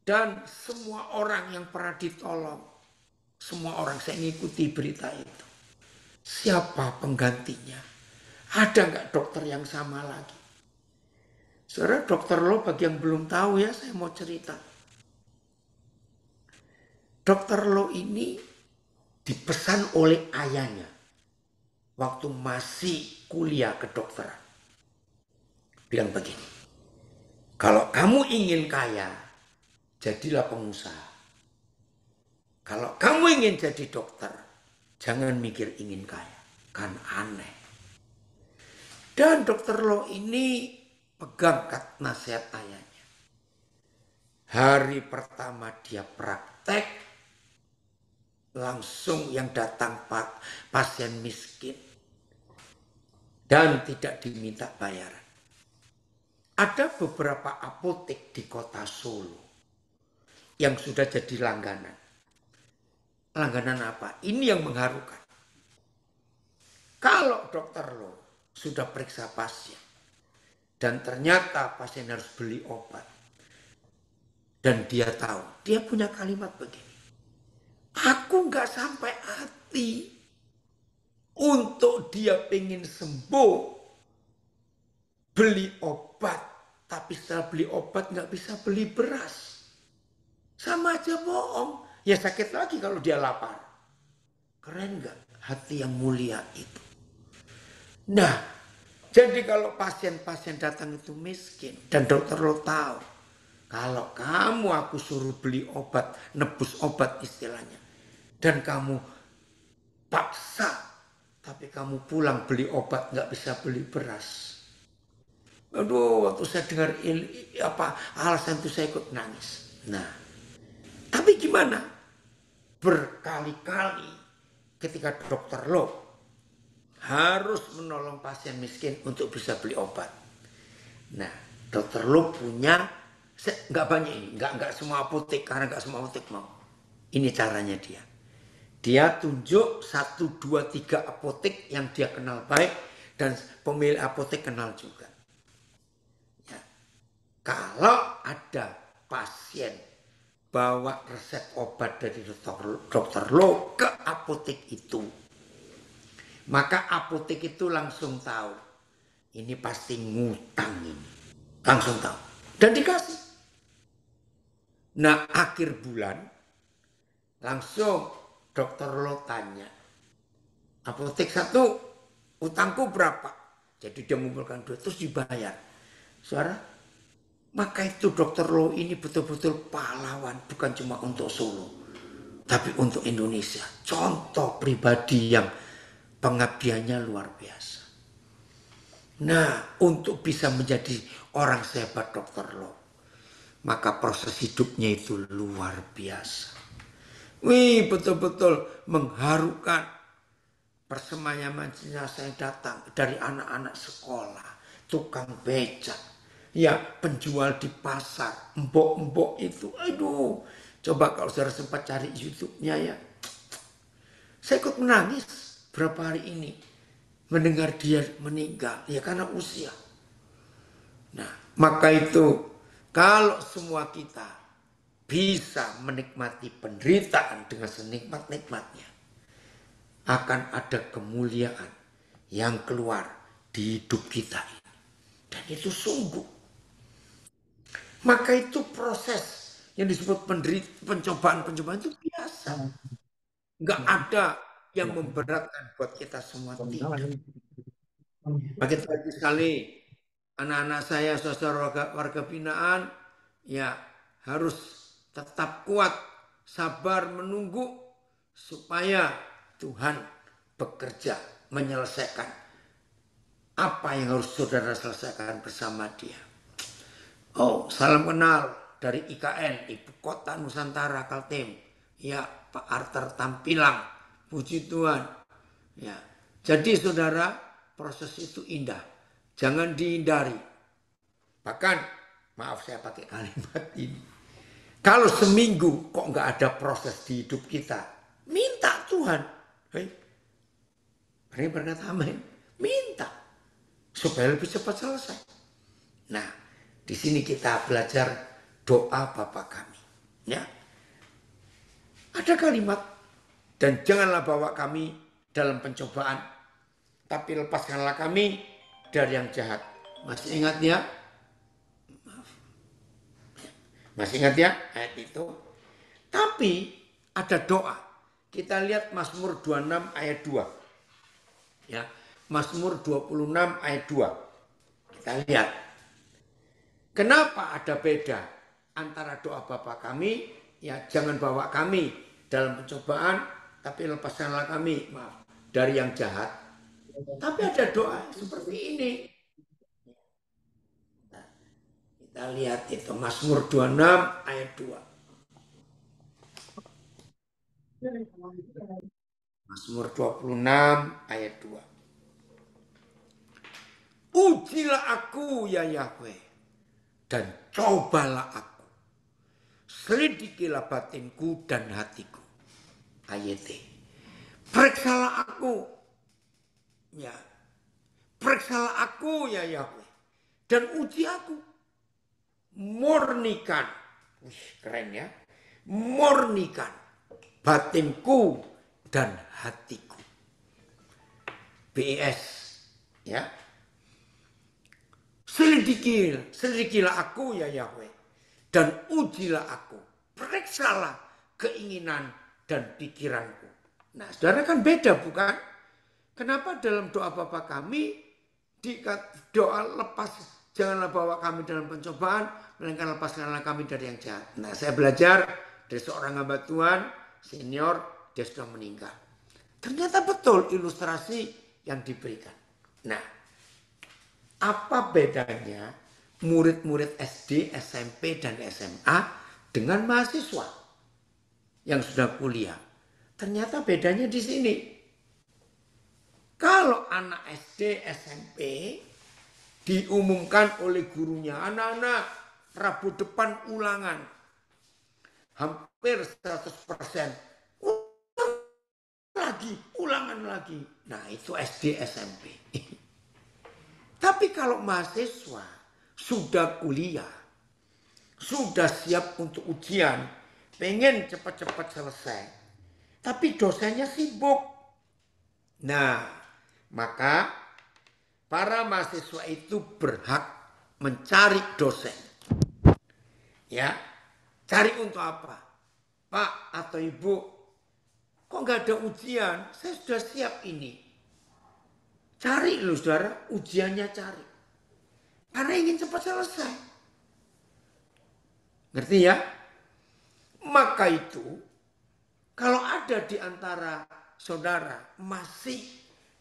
Dan semua orang yang pernah ditolong, semua orang, saya ngikuti berita itu. Siapa penggantinya? Ada nggak dokter yang sama lagi? Saudara, dokter Lo bagi yang belum tahu ya, saya mau cerita. Dokter Lo ini dipesan oleh ayahnya waktu masih kuliah kedokteran. Bilang begini, kalau kamu ingin kaya, jadilah pengusaha. Kalau kamu ingin jadi dokter, jangan mikir ingin kaya, kan aneh. Dan dokter Lo ini pegang nasihat ayahnya. Hari pertama dia praktek, langsung yang datang pasien miskin dan tidak diminta bayaran. Ada beberapa apotek di kota Solo yang sudah jadi langganan. Langganan apa? Ini yang mengharukan. Kalau dokter Lo sudah periksa pasien dan ternyata pasien harus beli obat, dan dia tahu, dia punya kalimat begini, aku nggak sampai hati untuk dia pengen sembuh beli obat, tapi setelah beli obat nggak bisa beli beras, sama aja bohong. Ya sakit lagi kalau dia lapar. Keren gak hati yang mulia itu? Nah, jadi kalau pasien-pasien datang itu miskin, dan dokter Lo tahu, kalau kamu aku suruh beli obat, nebus obat istilahnya, dan kamu paksa, tapi kamu pulang beli obat gak bisa beli beras. Aduh, waktu saya dengar alasan itu saya ikut nangis. Nah, tapi gimana? Berkali-kali ketika dokter Lo harus menolong pasien miskin untuk bisa beli obat. Nah, dokter Lo punya, nggak banyak ini, nggak semua apotek, karena nggak semua apotek mau. Ini caranya dia. Dia tunjuk 1, 2, 3 apotek yang dia kenal baik dan pemilik apotek kenal juga. Ya. Kalau ada pasien bawa resep obat dari dokter Lo ke apotek itu, maka apotek itu langsung tahu ini pasti ngutang ini, langsung tahu dan dikasih. Nah, akhir bulan langsung dokter Lo tanya, apotek satu utangku berapa? Jadi dia mengumpulkan duit terus dibayar. Saudara, maka itu dokter Lo ini betul-betul pahlawan, bukan cuma untuk Solo, tapi untuk Indonesia. Contoh pribadi yang pengabdiannya luar biasa. Nah, untuk bisa menjadi orang sehebat dokter Lo, maka proses hidupnya itu luar biasa. Wih, betul-betul mengharukan persemayaman jenazah yang datang dari anak-anak sekolah, tukang becak, ya penjual di pasar, mbok-mbok itu, aduh, coba kalau saudara sempat cari YouTube-nya ya. Saya ikut menangis berapa hari ini mendengar dia meninggal, ya karena usia. Nah, maka itu kalau semua kita bisa menikmati penderitaan dengan senikmat-nikmatnya, akan ada kemuliaan yang keluar di hidup kita ini. Dan itu sungguh. Maka itu proses yang disebut pencobaan-pencobaan itu biasa. Nggak ada yang memberatkan buat kita semua, tidak. Begitu lagi sekali anak-anak saya, saudara warga binaan, ya harus tetap kuat, sabar menunggu supaya Tuhan bekerja menyelesaikan apa yang harus saudara selesaikan bersama Dia. Oh, salam kenal dari IKN, Ibu Kota Nusantara Kaltim. Ya, Pak Arthur Tampilang. Puji Tuhan. Ya. Jadi saudara, proses itu indah. Jangan dihindari. Bahkan, maaf saya pakai kalimat ini. Kalau seminggu kok nggak ada proses di hidup kita, minta Tuhan. Ini berkata amin. Minta. Supaya lebih cepat selesai. Nah, di sini kita belajar doa Bapa kami. Ya. Ada kalimat, dan janganlah bawa kami dalam pencobaan, tapi lepaskanlah kami dari yang jahat. Masih ingat ya? Maaf. Masih ingat ya ayat itu? Tapi ada doa. Kita lihat Mazmur 26 ayat 2. Ya, Mazmur 26 ayat 2. Kita lihat. Kenapa ada beda antara doa Bapa kami, ya jangan bawa kami dalam pencobaan, tapi lepaskanlah kami, maaf, dari yang jahat. Tapi ada doa seperti ini. Kita lihat itu Mazmur 26 ayat 2. Mazmur 26 ayat 2. Ujilah aku ya Yahweh, dan cobalah aku. Selidikilah batinku dan hatiku. Ayat periksalah aku. Ya. Periksalah aku ya Yahweh. Dan uji aku. Murnikan. Keren ya. Murnikan batinku dan hatiku. BES. Ya. Selidikilah aku ya Yahweh. Dan ujilah aku. Periksalah keinginan dan pikiranku. Nah, saudara kan beda bukan? Kenapa dalam doa Bapa kami, di doa lepas, janganlah bawa kami dalam pencobaan, melainkan lepaskanlah kami dari yang jahat. Nah, saya belajar dari seorang hamba Tuhan, senior, dia sudah meninggal. Ternyata betul ilustrasi yang diberikan. Nah, apa bedanya murid-murid SD, SMP, dan SMA dengan mahasiswa yang sudah kuliah? Ternyata bedanya di sini. Kalau anak SD, SMP diumumkan oleh gurunya, anak-anak Rabu depan ulangan. Hampir 100%. Ulangan lagi. Nah, itu SD, SMP. Tapi kalau mahasiswa sudah kuliah, sudah siap untuk ujian, pengen cepat-cepat selesai, tapi dosennya sibuk. Nah, maka para mahasiswa itu berhak mencari dosen. Ya, cari untuk apa? Pak atau Ibu, kok nggak ada ujian? Saya sudah siap ini. Cari loh saudara, ujiannya cari. Karena ingin cepat selesai. Ngerti ya? Maka itu, kalau ada di antara saudara masih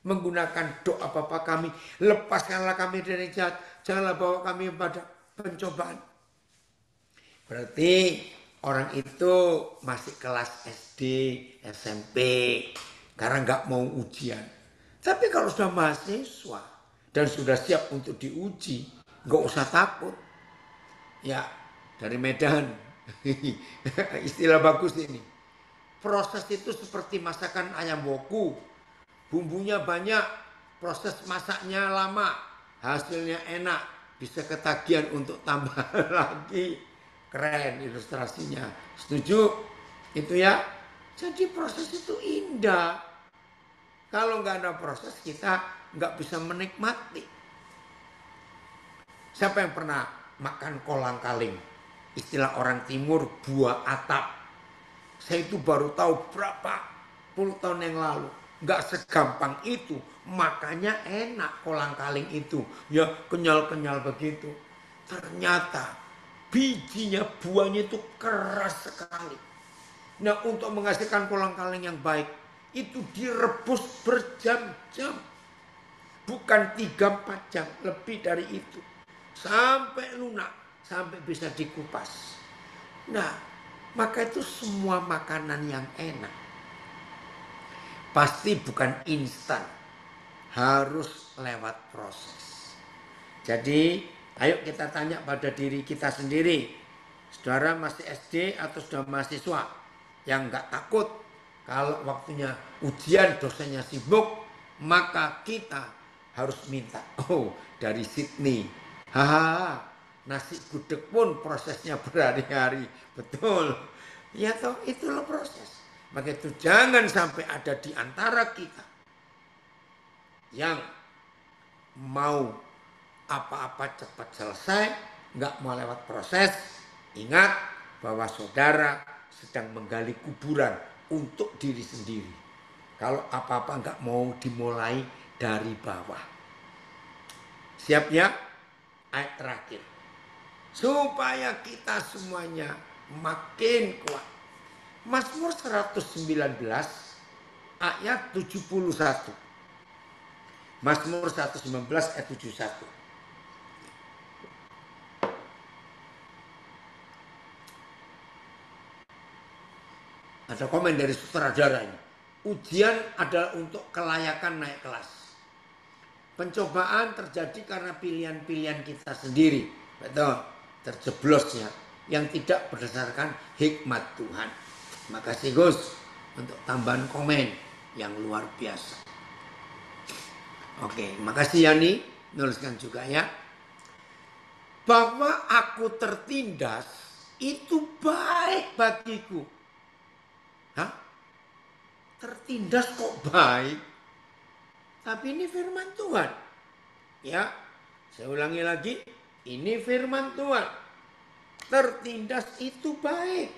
menggunakan doa Bapa kami, lepaskanlah kami dari jahat, janganlah bawa kami pada pencobaan. Berarti orang itu masih kelas SD, SMP, karena nggak mau ujian. Tapi kalau sudah mahasiswa dan sudah siap untuk diuji, nggak usah takut. Ya, dari Medan, istilah bagus ini. Proses itu seperti masakan ayam woku. Bumbunya banyak, proses masaknya lama, hasilnya enak, bisa ketagihan untuk tambah lagi. Keren ilustrasinya. Setuju? Itu ya. Jadi proses itu indah. Kalau nggak ada proses kita nggak bisa menikmati. Siapa yang pernah makan kolang-kaling? Istilah orang timur buah atap. Saya itu baru tahu berapa puluh tahun yang lalu. Nggak segampang itu. Makanya enak kolang-kaling itu. Ya kenyal-kenyal begitu. Ternyata bijinya, buahnya itu keras sekali. Nah, untuk menghasilkan kolang-kaling yang baik, itu direbus berjam-jam. Bukan 3-4 jam, lebih dari itu. Sampai lunak, sampai bisa dikupas. Nah, maka itu semua makanan yang enak. Pasti bukan instan. Harus lewat proses. Jadi, ayo kita tanya pada diri kita sendiri. Saudara masih SD atau sudah mahasiswa yang nggak takut kalau waktunya ujian dosennya sibuk, maka kita harus minta. Oh, dari Sydney. Haha, nasi gudeg pun prosesnya berhari-hari. Betul. Ya toh, itulah proses. Maka itu jangan sampai ada di antara kita yang mau apa-apa cepat selesai, nggak mau lewat proses. Ingat bahwa saudara sedang menggali kuburan untuk diri sendiri. Kalau apa-apa nggak mau dimulai dari bawah. Siap ya? Ayat terakhir. Supaya kita semuanya makin kuat. Mazmur 119 ayat 71. Mazmur 119 ayat 71. Ada komen dari sutradara ini. Ujian adalah untuk kelayakan naik kelas. Pencobaan terjadi karena pilihan-pilihan kita sendiri. Betul. Terjeblosnya. Yang tidak berdasarkan hikmat Tuhan. Makasih Gus untuk tambahan komen yang luar biasa. Oke, makasih Yani. Nuliskan juga ya. Bahwa aku tertindas itu baik bagiku. Hah? Tertindas kok baik? Tapi ini firman Tuhan. Ya, saya ulangi lagi. Ini firman Tuhan. Tertindas itu baik.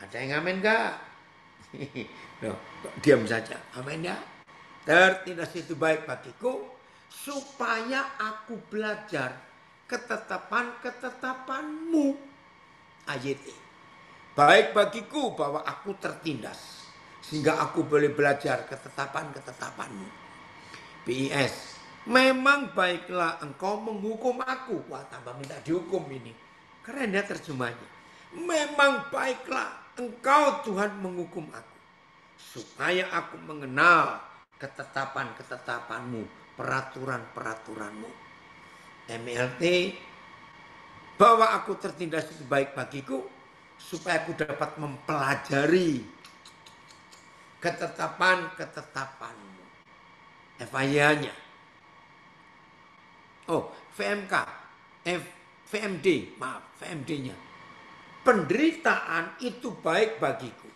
Ada yang amin gak? Loh, kok diam saja. Amin ya? Tertindas itu baik bagiku. Supaya aku belajar ketetapan-ketetapanmu. Ayat ini. Baik bagiku bahwa aku tertindas. Sehingga aku boleh belajar ketetapan-ketetapanmu. BIS. Memang baiklah engkau menghukum aku. Wah, tambah minta dihukum ini. Keren ya terjemahnya. Memang baiklah engkau Tuhan menghukum aku. Supaya aku mengenal ketetapan-ketetapanmu. Peraturan-peraturanmu. MLT. Bahwa aku tertindas itu baik bagiku. Supaya aku dapat mempelajari ketetapan-ketetapanmu. FIA-nya. Oh, VMK. VMD. Maaf, VMD-nya. Penderitaan itu baik bagiku.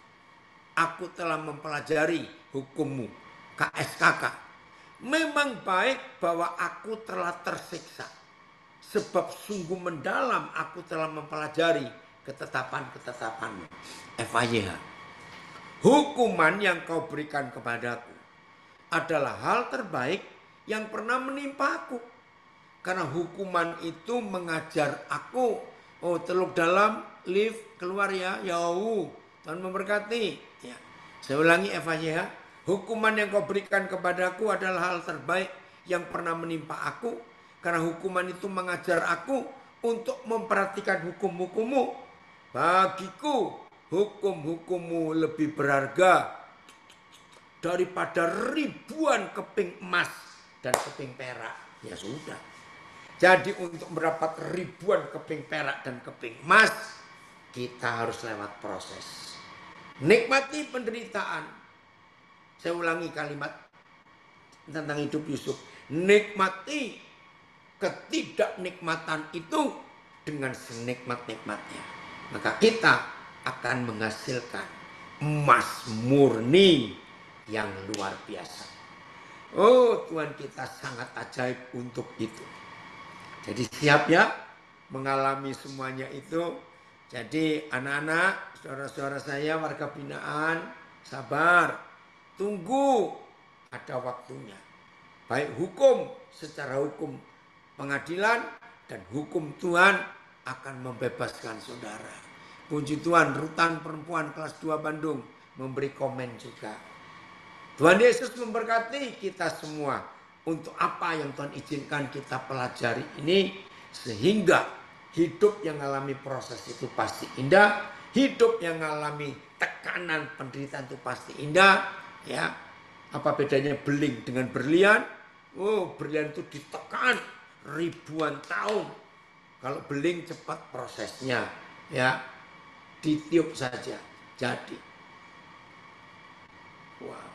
Aku telah mempelajari hukummu. KSKK. Memang baik bahwa aku telah tersiksa. Sebab sungguh mendalam aku telah mempelajari ketetapan-ketetapanmu. FIH. Hukuman yang kau berikan kepadaku adalah hal terbaik yang pernah menimpa aku. Karena hukuman itu mengajar aku. Oh, teluk dalam, lift, keluar ya. Yauh, Tuhan memberkati. Ya. Saya ulangi FIH. Hukuman yang kau berikan kepadaku adalah hal terbaik yang pernah menimpa aku. Karena hukuman itu mengajar aku untuk memperhatikan hukum-hukummu. Bagiku hukum-hukummu lebih berharga daripada ribuan keping emas dan keping perak. Ya sudah. Jadi untuk mendapat ribuan keping perak dan keping emas, kita harus lewat proses. Nikmati penderitaan. Saya ulangi kalimat tentang hidup Yusuf. Nikmati ketidaknikmatan itu dengan senikmat-nikmatnya, maka kita akan menghasilkan emas murni yang luar biasa. Oh, Tuhan kita sangat ajaib untuk itu. Jadi siap ya mengalami semuanya itu. Jadi anak-anak, saudara-saudara saya, warga binaan, sabar. Tunggu ada waktunya. Baik hukum, secara hukum pengadilan dan hukum Tuhan akan membebaskan saudara. Puji Tuhan, Rutan Perempuan kelas 2 Bandung memberi komen juga. Tuhan Yesus memberkati kita semua untuk apa yang Tuhan izinkan kita pelajari ini, sehingga hidup yang mengalami proses itu pasti indah, hidup yang mengalami tekanan penderitaan itu pasti indah. Ya, apa bedanya beling dengan berlian? Oh, berlian itu ditekan ribuan tahun. Kalau beling cepat prosesnya, ya, ditiup saja jadi. Wow.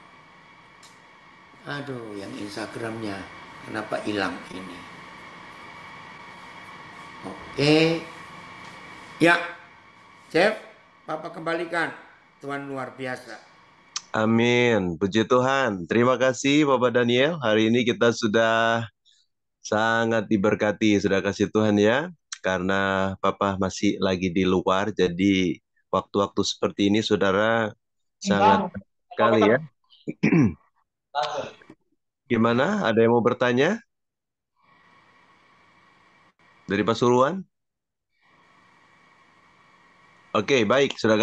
Aduh, yang Instagramnya kenapa hilang ini? Oke. Ya, Chef, Papa kembalikan. Tuhan luar biasa. Amin. Puji Tuhan. Terima kasih Bapak Daniel. Hari ini kita sudah sangat diberkati, sudah kasih Tuhan ya. Karena Papa masih lagi di luar, jadi waktu-waktu seperti ini saudara sangat sekali ya. Gimana? Ada yang mau bertanya? Dari Pasuruan? Oke, baik. Sudah